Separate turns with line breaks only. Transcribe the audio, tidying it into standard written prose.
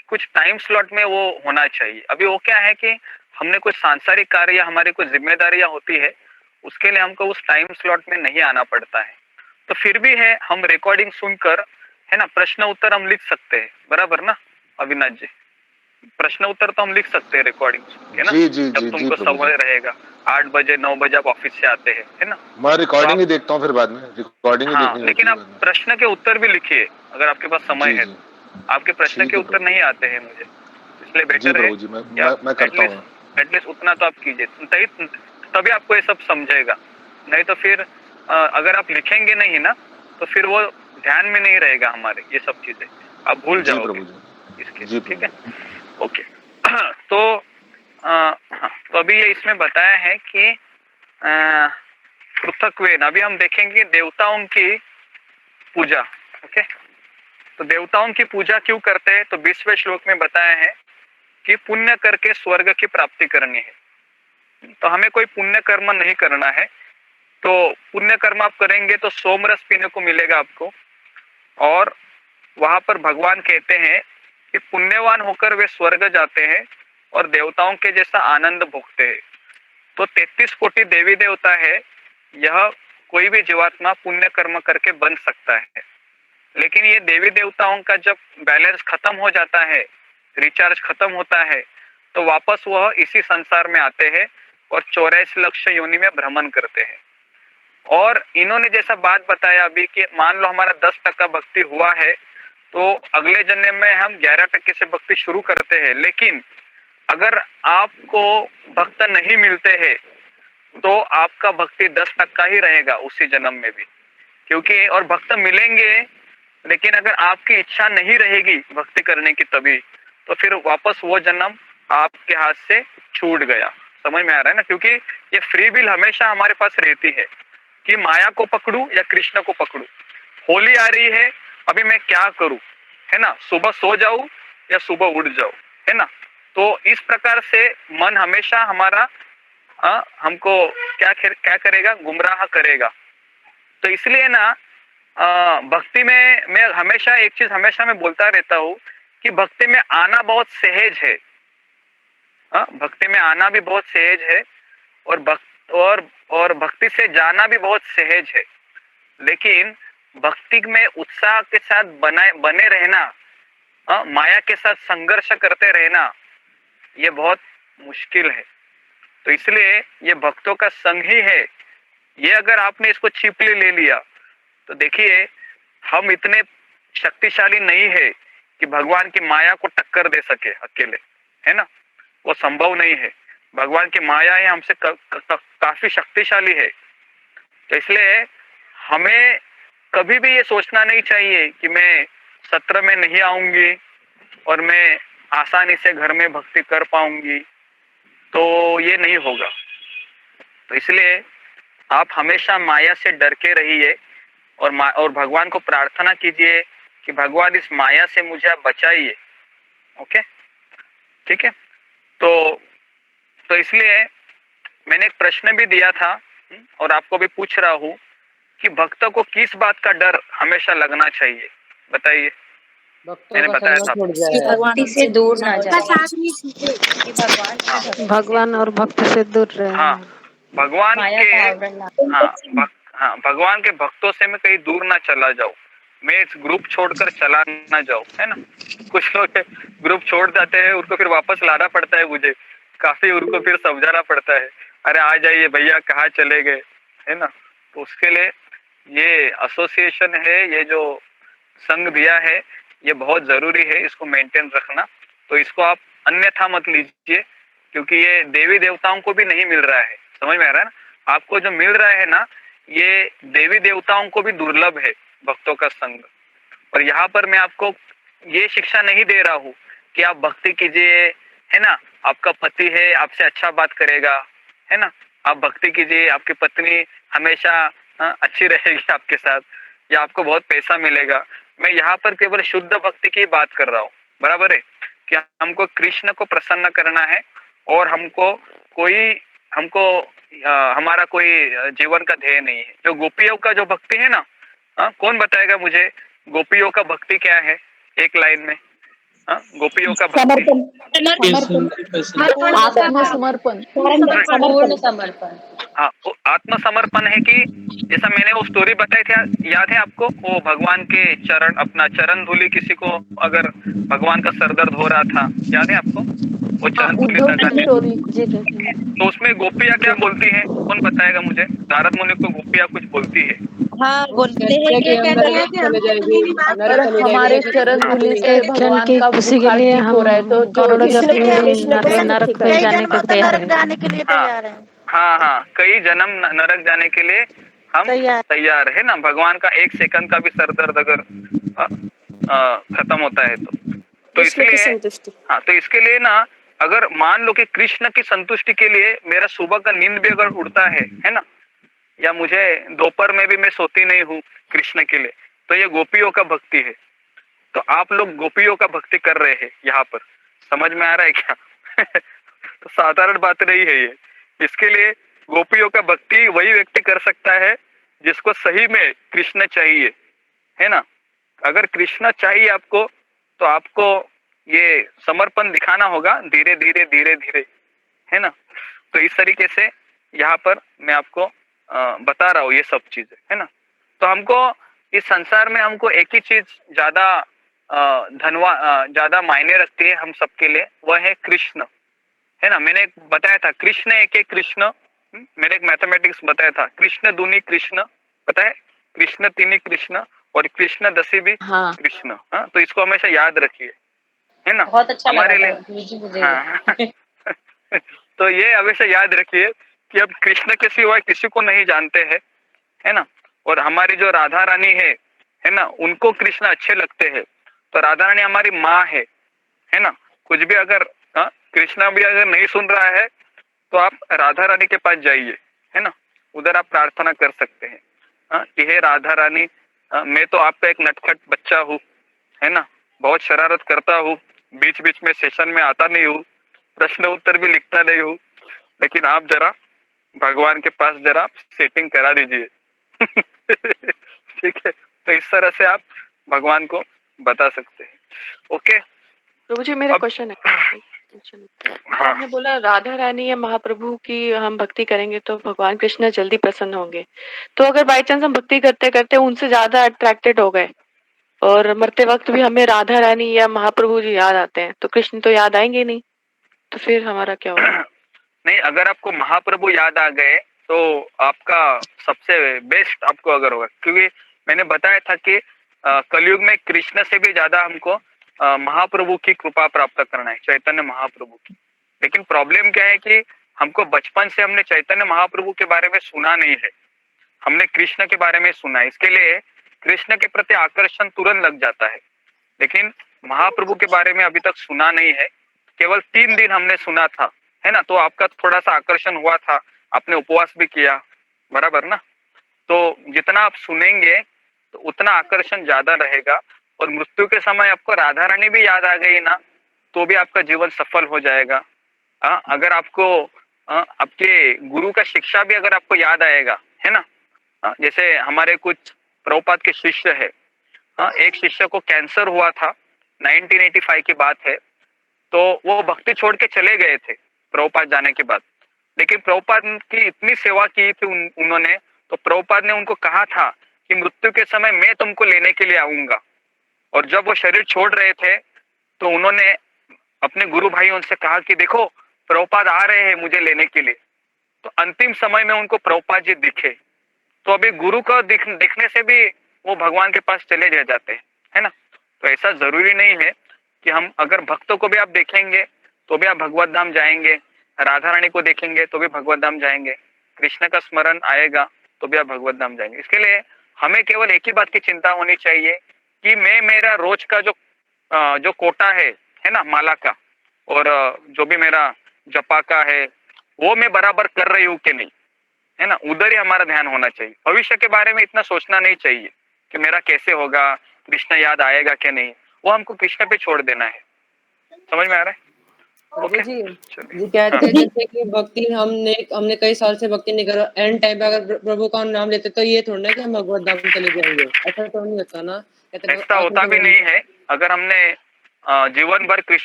कुछ time slot में वो होना चाहिए। अभी वो क्या है कि हमने कुछ सांसारिक कार्य या हमारी कुछ जिम्मेदारियां होती है, उसके लिए हमको उस टाइम स्लॉट में नहीं आना पड़ता है। तो फिर भी है, हम रिकॉर्डिंग सुनकर है ना प्रश्न उत्तर हम लिख सकते हैं, बराबर ना अविनाश जी? प्रश्न उत्तर तो हम लिख सकते हैं रिकॉर्डिंग सुन के ना,
जी जी
जब
जी जी
तुमको
प्रभु जी।
समय रहेगा। 8 बजे 9 बजे आप ऑफिस से आते हैं, है ना?
मैं
तो
रिकॉर्डिंग
आप,
ही देखता हूँ, फिर बाद में रिकॉर्डिंग ही
हाँ,
देखनी होती
लेकिन
है
आप
बाद में।
प्रश्न के उत्तर भी लिखिए अगर आपके पास समय
जी
है
जी
तो। आपके प्रश्न
ठीक
के
है
उत्तर
प्रभु
नहीं
जी।
आते हैं मुझे, इसलिए
जी
बेटर है
प्रभु जी,
कि आप
मैं करता हूँ।
एटलीस्ट उतना तो आप कीजिए, तभी आपको ये सब समझेगा। नहीं तो फिर अगर आप लिखेंगे नहीं ना, तो फिर वो ध्यान में नहीं रहेगा हमारे, ये सब चीजें आप भूल
जी
जाओगे
प्रभु जी।
इसके
जी
लिए, ठीक
प्रभु
है?
जी।
ओके। तो हाँ, तो अभी ये इसमें बताया है कि पृथक्वेन, अभी हम देखेंगे देवताओं की पूजा। ओके, तो देवताओं की पूजा क्यों करते हैं? तो 20वें श्लोक में बताया है कि पुण्य करके स्वर्ग की प्राप्ति करनी है। तो हमें कोई पुण्य कर्म नहीं करना है। तो पुण्य कर्म आप करेंगे तो सोमरस पीने को मिलेगा आपको, और वहां पर भगवान कहते हैं कि पुण्यवान होकर वे स्वर्ग जाते हैं और देवताओं के जैसा आनंद भोगते हैं। तो 33 कोटि देवी देवता है, यह कोई भी जीवात्मा पुण्य कर्म करके बन सकता है। लेकिन ये देवी देवताओं का जब बैलेंस खत्म हो जाता है, रिचार्ज खत्म होता है, तो वापस वह इसी संसार में आते हैं और 84 लक्ष योनि में भ्रमण करते हैं। और इन्होंने जैसा बात बताया अभी कि मान लो हमारा 10% भक्ति हुआ है, तो अगले जन्म में हम 11% से भक्ति शुरू करते हैं। लेकिन अगर आपको भक्त नहीं मिलते हैं, तो आपका भक्ति 10% ही रहेगा उसी जन्म में भी, क्योंकि और भक्त मिलेंगे, लेकिन अगर आपकी इच्छा नहीं रहेगी भक्ति करने की तभी, तो फिर वापस वो जन्म आपके हाथ से छूट गया। समझ में आ रहा है ना? क्योंकि ये फ्री विल हमेशा हमारे पास रहती है कि माया को पकड़ू या कृष्ण को पकड़ू। होली आ रही है, अभी मैं क्या करूं, है ना? सुबह सो जाऊं या सुबह उठ जाऊं, है ना? तो इस प्रकार से मन हमेशा हमारा हमको क्या करेगा, गुमराह करेगा। तो इसलिए ना भक्ति में मैं हमेशा एक चीज हमेशा मैं बोलता रहता हूँ कि भक्ति में आना बहुत सहज है। भक्ति में आना भी बहुत सहज है, और भक्ति से जाना भी बहुत सहज है। लेकिन भक्ति में उत्साह के साथ बने रहना, माया के साथ संघर्ष करते रहना, ये बहुत मुश्किल है। तो इसलिए ये भक्तों का संग ही है। ये अगर आपने इसको चीपली ले लिया, तो देखिए हम इतने शक्तिशाली नहीं है कि भगवान की माया को टक्कर दे सके अकेले, है ना? वो संभव नहीं है। भगवान की माया है हमसे काफी शक्तिशाली है। तो इसलिए हमें कभी भी ये सोचना नहीं चाहिए कि मैं सत्र में नहीं आऊंगी और मैं आसानी से घर में भक्ति कर पाऊंगी, तो ये नहीं होगा। तो इसलिए आप हमेशा माया से डर के रहिए, और भगवान को प्रार्थना कीजिए कि भगवान इस माया से मुझे आप बचाइए। ओके, ठीक है? तो इसलिए मैंने एक प्रश्न भी दिया था, और आपको भी पूछ रहा हूँ कि भक्त को किस बात का डर हमेशा लगना चाहिए, बताइए। मैंने बताया था
भक्ति से दूर ना जाए,
भगवान और भक्त से दूर रहे।
हाँ, भगवान
माया
के,
का आवरण ना।
हाँ, भगवान के भक्तों से मैं कहीं दूर ना चला जाऊं, मैं इस ग्रुप छोड़कर चला ना जाऊं, है ना? कुछ लोग ग्रुप छोड़ जाते हैं, उनको फिर वापस लाना पड़ता है मुझे, काफी उनको फिर समझाना पड़ता है, अरे आ जाइए भैया, कहाँ चले गए, है ना? तो उसके लिए ये एसोसिएशन है, ये जो संघ दिया है, ये बहुत जरूरी है, इसको मेंटेन रखना। तो इसको आप अन्यथा मत लीजिए, क्योंकि ये देवी देवताओं को भी नहीं मिल रहा है। समझ में आ रहा है ना? आपको जो मिल रहा है ना, ये देवी देवताओं को भी दुर्लभ है, भक्तों का संग। और यहाँ पर मैं आपको ये शिक्षा नहीं दे रहा हूँ कि आप भक्ति कीजिए, है ना? आपका पति है, आपसे अच्छा बात करेगा, है ना? आप भक्ति कीजिए, आपकी पत्नी हमेशा अच्छी रहेगी आपके साथ, या आपको बहुत पैसा मिलेगा। मैं यहाँ पर केवल शुद्ध भक्ति की बात कर रहा हूँ, बराबर है? कि हमको कृष्ण को प्रसन्न करना है, और हमको हमारा कोई जीवन का ध्येय नहीं है। जो गोपियों का जो भक्ति है ना, कौन बताएगा मुझे गोपियों का भक्ति क्या है एक लाइन में? गोपियों का भक्ति,
आत्मसमर्पण, पूर्ण समर्पण।
हाँ वो आत्मसमर्पण है कि जैसा मैंने वो स्टोरी बताई थी, याद है आपको, वो भगवान के चरण, अपना चरण धूली, किसी को अगर भगवान का सर दर्द हो रहा था, याद है आपको, वो चरण धूली
उद्धव की
लगाते।
स्टोरी जी जी।
तो उसमें गोपियाँ क्या बोलती है, कौन बताएगा मुझे? नारद मुनि को गोपियाँ कुछ बोलती है।
हाँ बोलते हैं कि कहती है कि हम कितनी भी बात
और हमारे चरण धूलि से
एक जन
भगवान
की
का
खुशी के
बुखार
लिए
ठीक
हम
हो रहा है, तो जो
करोड़ों
इसलिए
जन्म भी
कृष्ण को
नरक
ठीक
में
है।
जाने को तैयार है।
जाने के लिए तैयार है।
हाँ, कई जन्म नरक जाने के लिए हम तैयार है ना। भगवान का एक सेकंड का भी सर दर्द अगर खत्म होता है तो इसलिए, हाँ तो इसके लिए ना, अगर मान लो कि कृष्ण की संतुष्टि के लिए मेरा सुबह का नींद भी अगर उड़ता है ना, या मुझे दोपहर में भी मैं सोती नहीं हूँ कृष्ण के लिए, तो ये गोपियों का भक्ति है। तो आप लोग गोपियों का भक्ति कर रहे हैं यहाँ पर, समझ में आ रहा है क्या? तो साधारण बात नहीं है ये। इसके लिए गोपियों का भक्ति वही व्यक्ति कर सकता है जिसको सही में कृष्ण चाहिए, है ना। अगर कृष्ण चाहिए आपको, तो आपको ये समर्पण दिखाना होगा धीरे धीरे धीरे धीरे, है ना। तो इस तरीके से यहाँ पर मैं आपको बता रहा हूँ ये सब चीजें, है ना। तो हमको इस संसार में हमको एक ही चीज ज्यादा ज्यादा मायने रखती है हम सबके लिए, वह है कृष्ण, है ना। मैंने बताया था कृष्ण एक एक कृष्ण, मैंने एक मैथमेटिक्स बताया था, कृष्ण दूनी कृष्ण, पता है, कृष्ण तीनी कृष्ण और कृष्ण दसी भी कृष्ण। हाँ तो इसको हमेशा याद रखिए, है ना।
बहुत अच्छा
हमारे
लगा
लिए
मुझे।
हाँ तो ये हमेशा याद रखिए कि अब कृष्ण के सिवा किसी को नहीं जानते हैं, है ना। और हमारी जो राधा रानी है ना, उनको कृष्ण अच्छे लगते हैं। तो राधा रानी हमारी माँ है ना। कुछ भी अगर कृष्णा भी अगर नहीं सुन रहा है तो आप राधा रानी के पास जाइए, है ना, उधर आप प्रार्थना कर सकते हैं कि हे राधा रानी, मैं तो आपका एक नटखट बच्चा हूँ, है ना, बहुत शरारत करता हूँ, बीच बीच में सेशन में आता नहीं हूँ, प्रश्न उत्तर भी लिखता नहीं हूँ, लेकिन आप जरा भगवान के पास जरा सेटिंग करा दीजिए। ठीक है, तो इस तरह से आप भगवान को बता सकते हैं। ओके
प्रभु जी मेरा क्वेश्चन है।
हाँ।
आपने बोला राधा रानी या महाप्रभु की हम भक्ति करेंगे तो भगवान कृष्ण जल्दी प्रसन्न होंगे। तो अगर बाई चांस हम भक्ति करते करते उनसे ज्यादा अट्रैक्टेड हो गए और मरते वक्त भी हमें राधा रानी या महाप्रभु जी याद आते हैं, तो कृष्ण तो याद आएंगे नहीं, तो फिर हमारा क्या होगा?
नहीं, अगर आपको महाप्रभु याद आ गए तो आपका सबसे बेस्ट आपको अगर होगा, क्योंकि मैंने बताया था कि कलयुग में कृष्ण से भी ज्यादा हमको महाप्रभु की कृपा प्राप्त करना है, चैतन्य महाप्रभु की। लेकिन प्रॉब्लम क्या है कि हमको बचपन से हमने चैतन्य महाप्रभु के बारे में सुना नहीं है, हमने कृष्ण के बारे में सुना है, इसके लिए कृष्ण के प्रति आकर्षण तुरंत लग जाता है। लेकिन महाप्रभु के बारे में अभी तक सुना नहीं है, केवल 3 दिन हमने सुना था, है ना। तो आपका थोड़ा सा आकर्षण हुआ था, आपने उपवास भी किया, बराबर ना। तो जितना आप सुनेंगे तो उतना आकर्षण ज्यादा रहेगा, और मृत्यु के समय आपको राधा रानी भी याद आ गई ना, तो भी आपका जीवन सफल हो जाएगा। अगर आपको आपके गुरु का शिक्षा भी अगर आपको याद आएगा, है ना, जैसे हमारे कुछ प्रभुपाद के शिष्य है, एक शिष्य को कैंसर हुआ था, 1985 की बात है, तो वो भक्ति छोड़ के चले गए थे प्रभुपाद जाने के बाद। लेकिन प्रभुपाद की इतनी सेवा की थी उन्होंने, तो प्रभुपाद ने उनको कहा था कि मृत्यु के समय मैं तुमको लेने के लिए आऊंगा। और जब वो शरीर छोड़ रहे थे तो उन्होंने अपने गुरु भाइयों से कहा कि देखो प्रभुपाद आ रहे हैं मुझे लेने के लिए। तो अंतिम समय में उनको प्रभुपाद जी दिखे। तो अभी गुरु को दिखने से भी वो भगवान के पास चले जाते हैं, है ना। तो ऐसा जरूरी नहीं है कि हम, अगर भक्तों को भी आप देखेंगे तो भी आप भगवत धाम जाएंगे, राधा रानी को देखेंगे तो भी भगवत धाम जाएंगे, कृष्ण का स्मरण आएगा तो भी आप भगवत धाम जाएंगे। इसके लिए हमें केवल एक ही बात की चिंता होनी चाहिए कि मैं मेरा रोज का जो कोटा है ना, माला का, और जो भी मेरा जपा का है, वो मैं बराबर कर रही हूँ कि नहीं, है ना। उधर ही हमारा ध्यान होना चाहिए। भविष्य के बारे में इतना सोचना नहीं चाहिए कि मेरा कैसे होगा, कृष्ण याद आएगा कि नहीं, वो हमको कृष्ण पे छोड़ देना है। समझ में आ रहा है?
ओके जी कहते हैं जैसे कि भक्ति हमने कई साल से भक्ति नहीं करा, एंड टाइम पे अगर प्रभु का नाम लेते तो ये थोड़ा ना कि हम भगवत धाम चले जाएंगे, ऐसा तो नहीं होता ना।
ऐसा होता भी नहीं है। अगर हमने जीवन भर कृष्ण